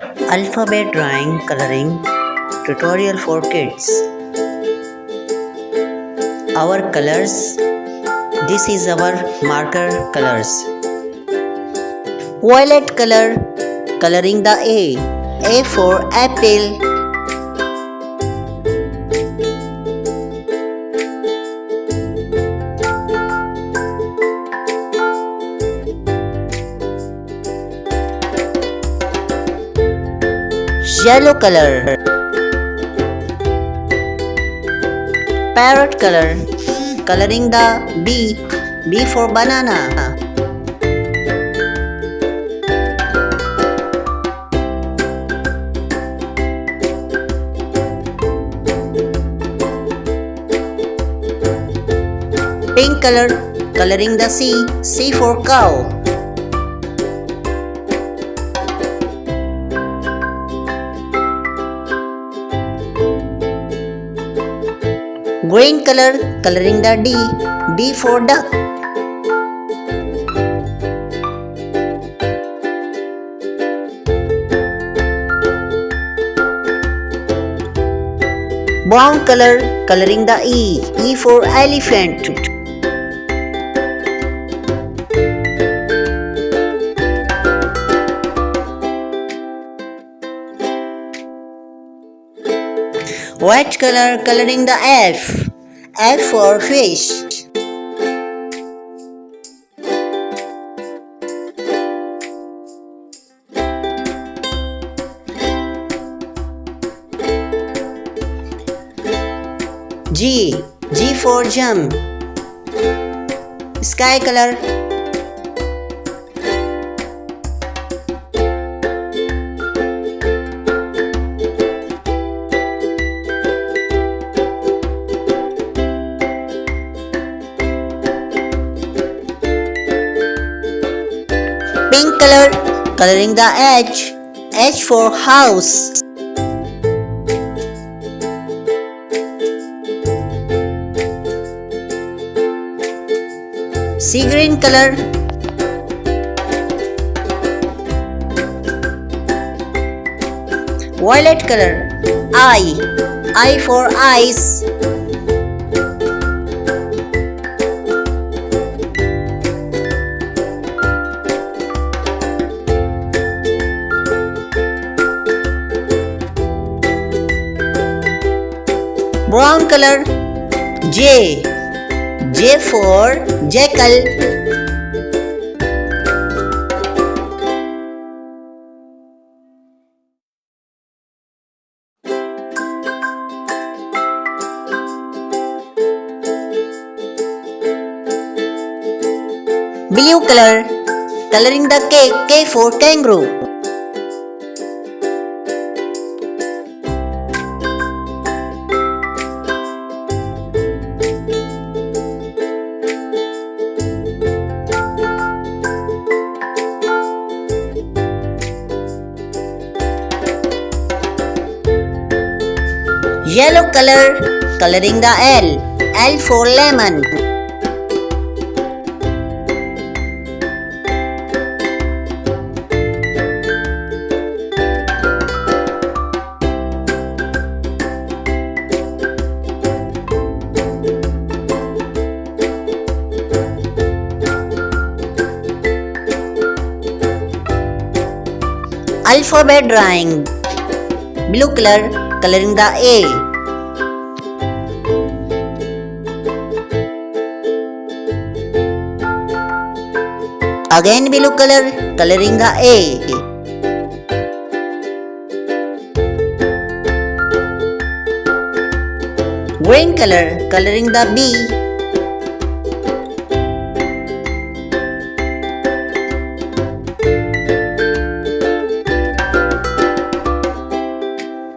Alphabet drawing coloring tutorial for kids. Our colors. This is our marker colors. Violet color, coloring the A. A for apple. Yellow color. Parrot color, coloring the B. B for banana. Pink color, coloring the C. C for cow. Green color, coloring the D. D for duck. Brown color, coloring the E. E for elephant. White color, coloring the F. F for fish. G. G for jump. Sky color. Pink color, coloring the H. H for house. Sea green color. Violet color. I. I for ice. Brown color. J. J for jackal. Blue color, coloring the K. K for kangaroo. Yellow color, coloring the L. L for lemon. Alphabet drawing. Blue color, coloring the A. Again blue color, coloring the A. Green color, coloring the B.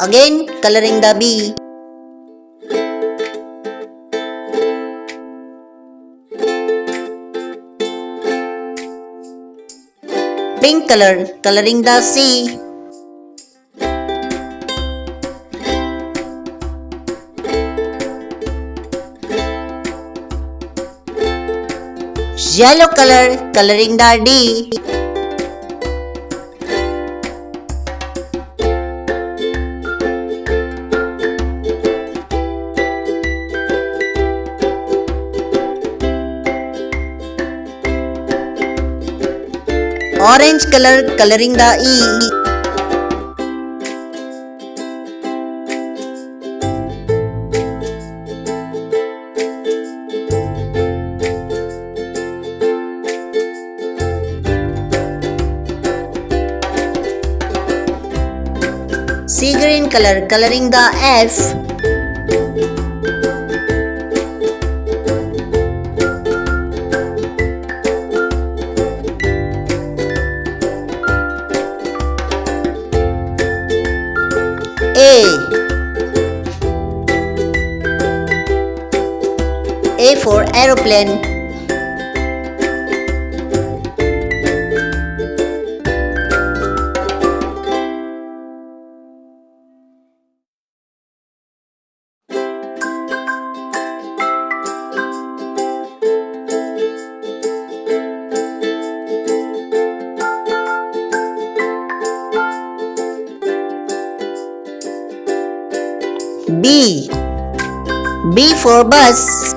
Again coloring the B. Pink color, coloring the C. Yellow color, coloring the D. Orange color coloring the E. Sea green color coloring the F. A for aeroplane. B. B for bus.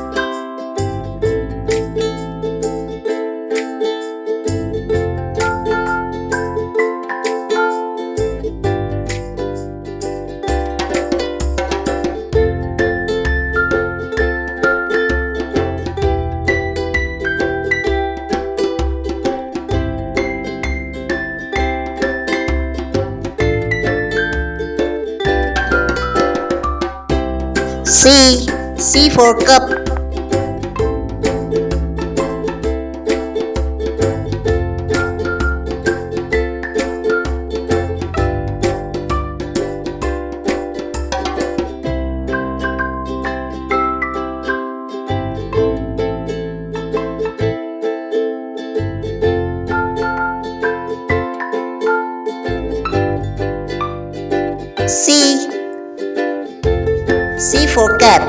C. C for cup. C. C for cap.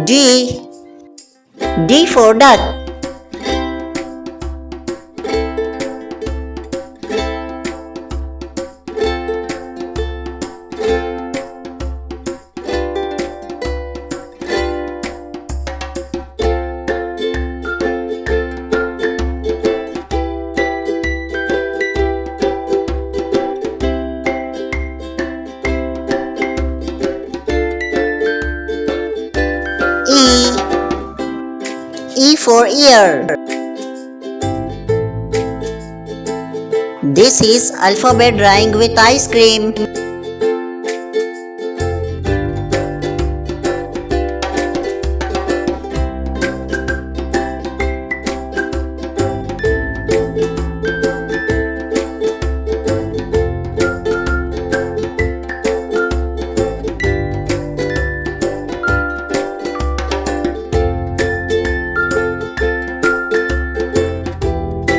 D. D for duck. E. E for ear. This is alphabet drawing with ice cream.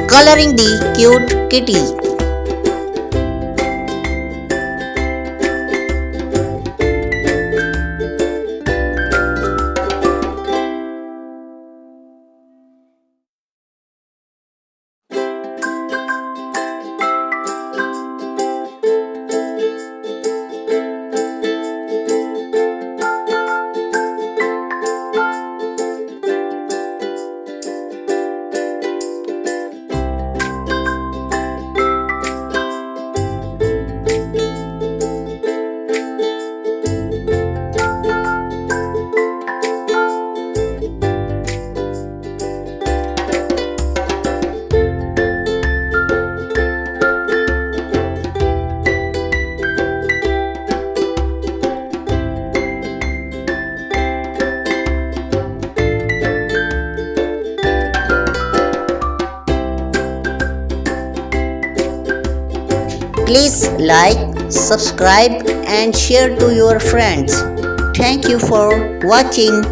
Coloring the cute kitty. Please like, subscribe and share to your friends. Thank you for watching.